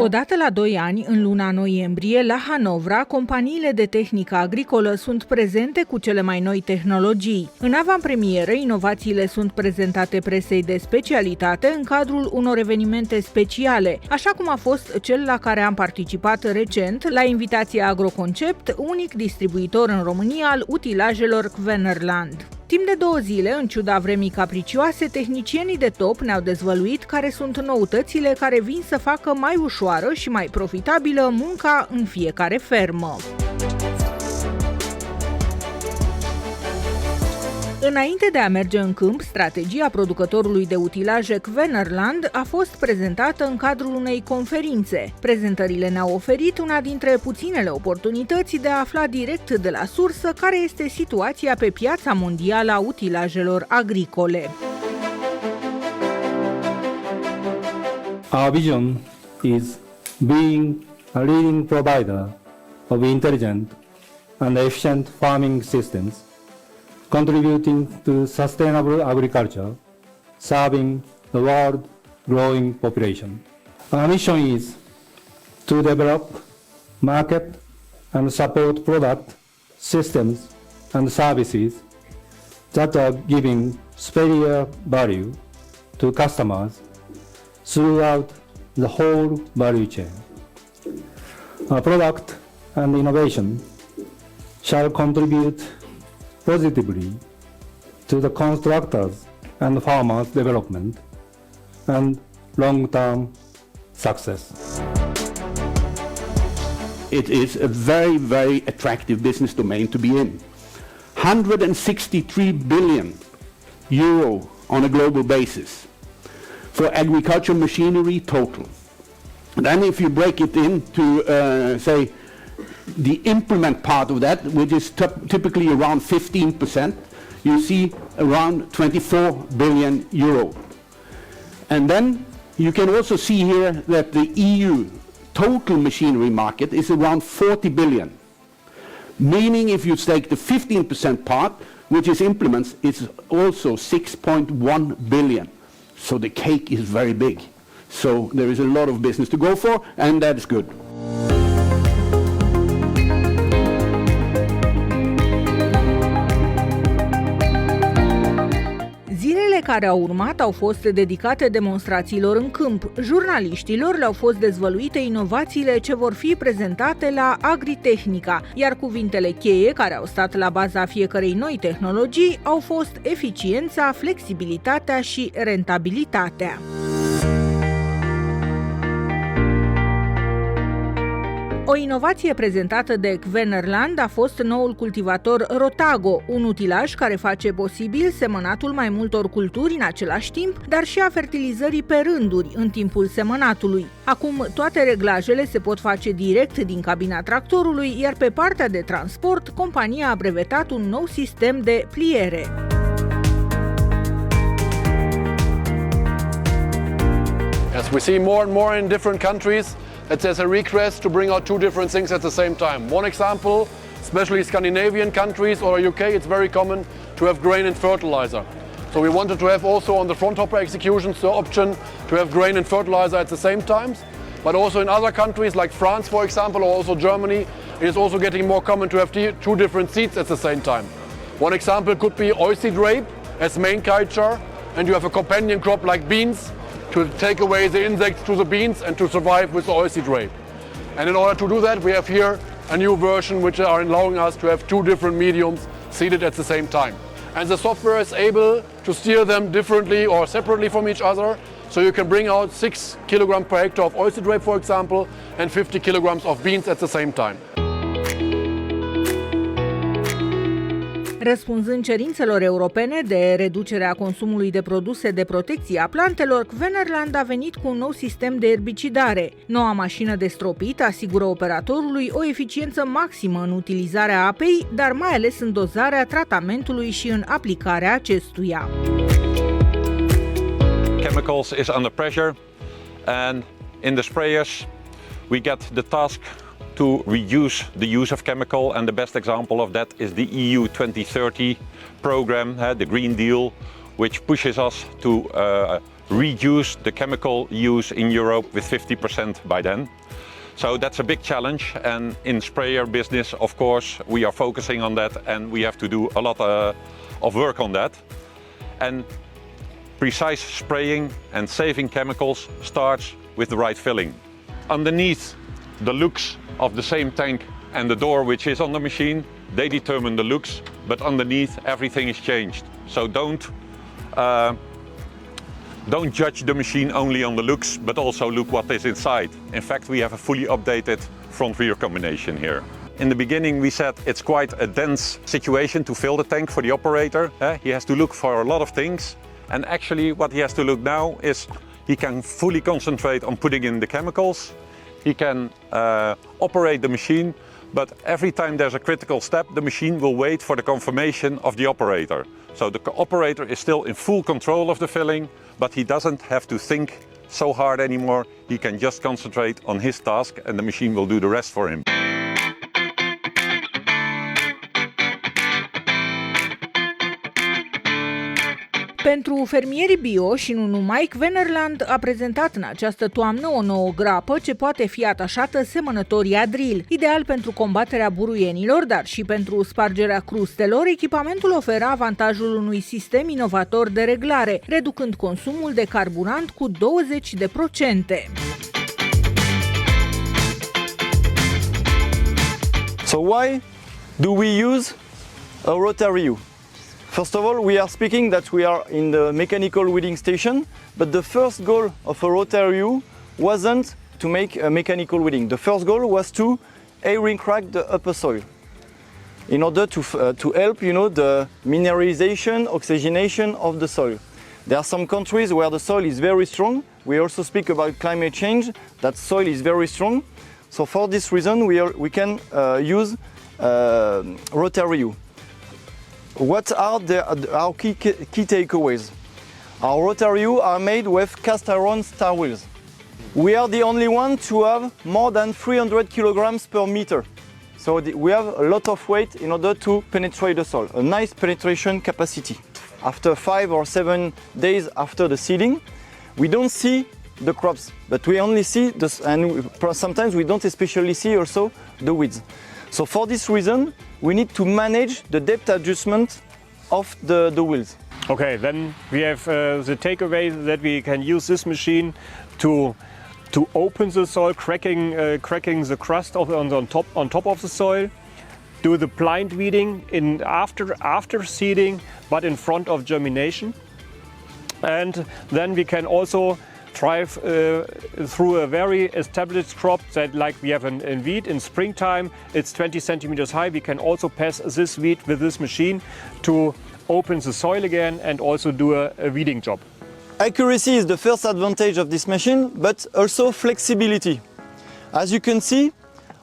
Odată la 2 ani, în luna noiembrie, la Hanovra, companiile de tehnică agricolă sunt prezente cu cele mai noi tehnologii. În avantpremieră, inovațiile sunt prezentate presei de specialitate în cadrul unor evenimente speciale, așa cum a fost cel la care am participat recent, la invitația Agroconcept, unic distribuitor în România al utilajelor Kverneland. Timp de 2 zile, în ciuda vremii capricioase, tehnicienii de top ne-au dezvăluit care sunt noutățile care vin să facă mai ușoară și mai profitabilă munca în fiecare fermă. Înainte de a merge în câmp, strategia producătorului de utilaje Kverneland a fost prezentată în cadrul unei conferințe. Prezentările ne-au oferit una dintre puținele oportunități de a afla direct de la sursă care este situația pe piața mondială a utilajelor agricole. Our vision is being a leading provider of intelligent and efficient farming systems, contributing to sustainable agriculture, serving the world's growing population. Our mission is to develop, market, and support product, systems, and services that are giving superior value to customers throughout the whole value chain. Our product and innovation shall contribute positively to the constructors and farmers' development and long-term success. It is a very, very attractive business domain to be in. 163 billion euro on a global basis for agricultural machinery total. Then if you break it into, say, the implement part of that, which is typically around 15%, you see around 24 billion euro. And then you can also see here that the EU total machinery market is around 40 billion. Meaning if you take the 15% part, which is implements, it's also 6.1 billion. So the cake is very big. So there is a lot of business to go for, and that is good. Care au urmat au fost dedicate demonstrațiilor în câmp. Jurnaliștilor le-au fost dezvăluite inovațiile ce vor fi prezentate la Agritehnica, iar cuvintele cheie care au stat la baza fiecărei noi tehnologii au fost eficiența, flexibilitatea și rentabilitatea. O inovație prezentată de Kverneland a fost noul cultivator Rotago, un utilaj care face posibil semănatul mai multor culturi în același timp, dar și a fertilizării pe rânduri în timpul semănatului. Acum toate reglajele se pot face direct din cabina tractorului, iar pe partea de transport, compania a brevetat un nou sistem de pliere. As we see more and more in different countries, that there's a request to bring out 2 different things at the same time. One example, especially Scandinavian countries or UK, it's very common to have grain and fertilizer. So we wanted to have also on the front hopper executions the option to have grain and fertilizer at the same time. But also in other countries like France, for example, or also Germany, it is also getting more common to have 2 different seeds at the same time. One example could be oilseed rape as main culture, and you have a companion crop like beans to take away the insects to the beans and to survive with the oilseed rape. And in order to do that, we have here a new version which are allowing us to have 2 different mediums seeded at the same time. And the software is able to steer them differently or separately from each other, so you can bring out 6 kg per hectare of oilseed rape, for example, and 50 kg of beans at the same time. Răspunzând cerințelor europene de reducerea consumului de produse de protecție a plantelor, Kverneland a venit cu un nou sistem de erbicidare. Noua mașină de stropit asigură operatorului o eficiență maximă în utilizarea apei, dar mai ales în dozarea tratamentului și în aplicarea acestuia. Chemicals is under pressure and in the sprayers we get the task to reduce the use of chemical, and the best example of that is the EU 2030 program, the Green Deal, which pushes us to reduce the chemical use in Europe with 50% by then. So that's a big challenge, and in sprayer business, of course, we are focusing on that, and we have to do a lot of work on that. And precise spraying and saving chemicals starts with the right filling. Underneath the looks of the same tank and the door which is on the machine, they determine the looks, but underneath everything is changed. So don't judge the machine only on the looks, but also look what is inside. In fact, we have a fully updated front-rear combination here. In the beginning we said it's quite a dense situation to fill the tank for the operator. He has to look for a lot of things, and actually what he has to look now is he can fully concentrate on putting in the chemicals. He can operate the machine, but every time there's a critical step, the machine will wait for the confirmation of the operator. So the operator is still in full control of the filling, but he doesn't have to think so hard anymore. He can just concentrate on his task, and the machine will do the rest for him. Pentru fermierii bio și nu numai, Kverneland a prezentat în această toamnă o nouă grapă ce poate fi atașată semănătorii adril. Ideal pentru combaterea buruienilor, dar și pentru spargerea crustelor, echipamentul oferă avantajul unui sistem inovator de reglare, reducând consumul de carburant cu 20%. So why do we use a rotary U? First of all, we are speaking that we are in the mechanical weeding station, but the first goal of a rotary U wasn't to make a mechanical weeding. The first goal was to air crack the upper soil in order to help, the mineralization, oxygenation of the soil. There are some countries where the soil is very strong. We also speak about climate change, that soil is very strong. So for this reason, we can use rotary U. What are our key takeaways? Our rotary U are made with cast iron star wheels. We are the only one to have more than 300 kilograms per meter. So we have a lot of weight in order to penetrate the soil, a nice penetration capacity. After 5 or 7 days after the seeding, we don't see the crops, but we only see this, and sometimes we don't especially see also the weeds. So for this reason, we need to manage the depth adjustment of the wheels. Okay, then we have the takeaway that we can use this machine to open the soil, cracking the crust on top of the soil, do the blind weeding after seeding, but in front of germination, and then we can also drive through a very established crop that, like we have in wheat in springtime, it's 20 centimeters high. We can also pass this wheat with this machine to open the soil again and also do a weeding job. Accuracy is the first advantage of this machine, but also flexibility. As you can see,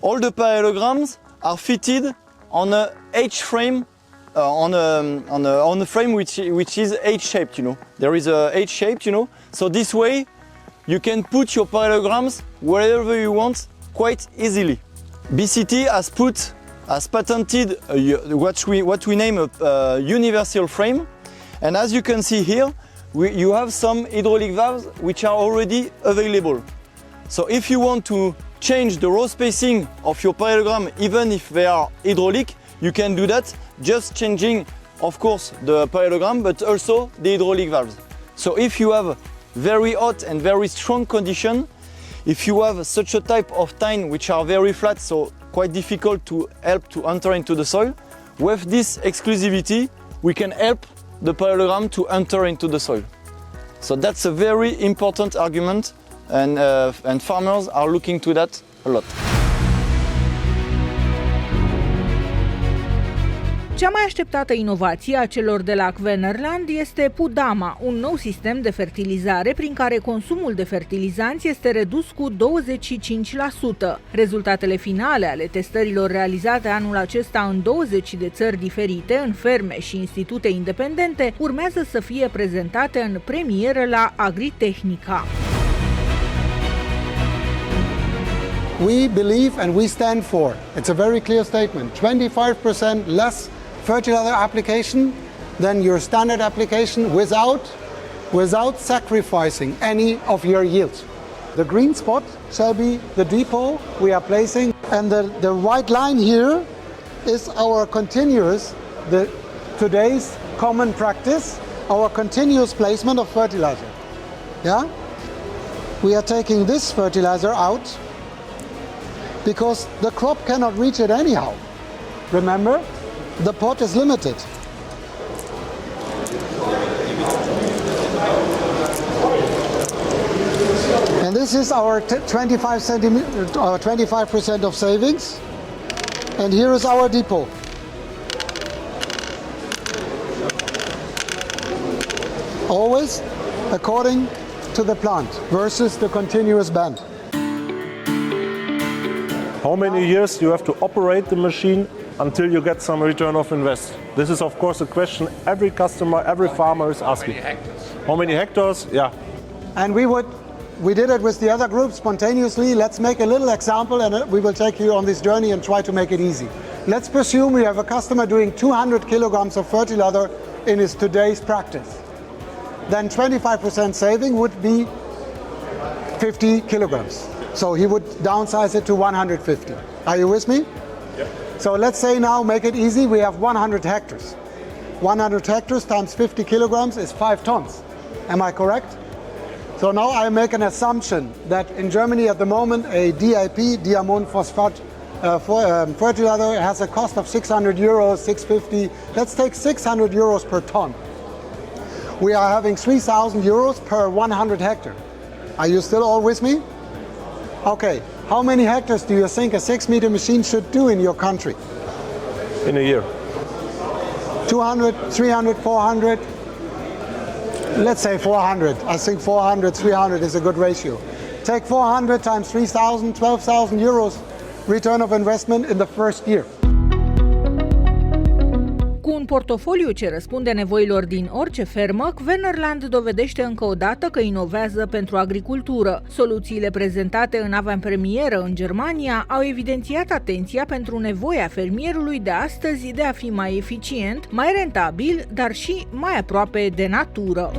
all the parallelograms are fitted on a H-frame, on a frame which is H-shaped. There is a H-shaped. So this way, you can put your parallelograms wherever you want quite easily. BCT has patented what we name a universal frame, and as you can see here, you have some hydraulic valves which are already available. So if you want to change the row spacing of your parallelogram, even if they are hydraulic, you can do that just changing, of course, the parallelogram, but also the hydraulic valves. So if you have very hot and very strong condition, if you have such a type of tine which are very flat, so quite difficult to help to enter into the soil, with this exclusivity, we can help the parallelogram to enter into the soil. So that's a very important argument, and farmers are looking to that a lot. Cea mai așteptată inovație a celor de la Kverneland este PUDAMA, un nou sistem de fertilizare prin care consumul de fertilizanți este redus cu 25%. Rezultatele finale ale testărilor realizate anul acesta în 20 de țări diferite, în ferme și institute independente, urmează să fie prezentate în premieră la Agritechnica. We believe and we stand for, it's a very clear statement, 25% less fertilizer application than your standard application without without sacrificing any of your yield. The green spot shall be the depot we are placing, and the white line here is our continuous, today's common practice, our continuous placement of fertilizer. Yeah? We are taking this fertilizer out because the crop cannot reach it anyhow. Remember, the pot is limited. And this is our 25% of savings. And here is our depot. Always according to the plant versus the continuous band. How many years you have to operate the machine until you get some return of invest? This is of course a question every customer, every farmer is asking. How many hectares? How many hectares? Yeah. And we did it with the other group spontaneously. Let's make a little example and we will take you on this journey and try to make it easy. Let's presume we have a customer doing 200 kilograms of fertilizer in his today's practice. Then 25% saving would be 50 kilograms. So he would downsize it to 150. Are you with me? Yep. So let's say now, make it easy, we have 100 hectares. 100 hectares times 50 kilograms is 5 tons. Am I correct? So now I make an assumption that in Germany at the moment a DIP, diamond phosphate fertilizer has a cost of 600 euros, 650. Let's take 600 euros per ton. We are having 3,000 euros per 100 hectare. Are you still all with me? Okay, how many hectares do you think a 6-meter machine should do in your country? In a year. 200, 300, 400? Let's say 400. I think 400, 300 is a good ratio. Take 400 times 3,000, 12,000 euros return of investment in the first year. Cu un portofoliu ce răspunde nevoilor din orice fermă, Kverneland dovedește încă o dată că inovează pentru agricultură. Soluțiile prezentate în avantpremieră în Germania au evidențiat atenția pentru nevoia fermierului de astăzi de a fi mai eficient, mai rentabil, dar și mai aproape de natură.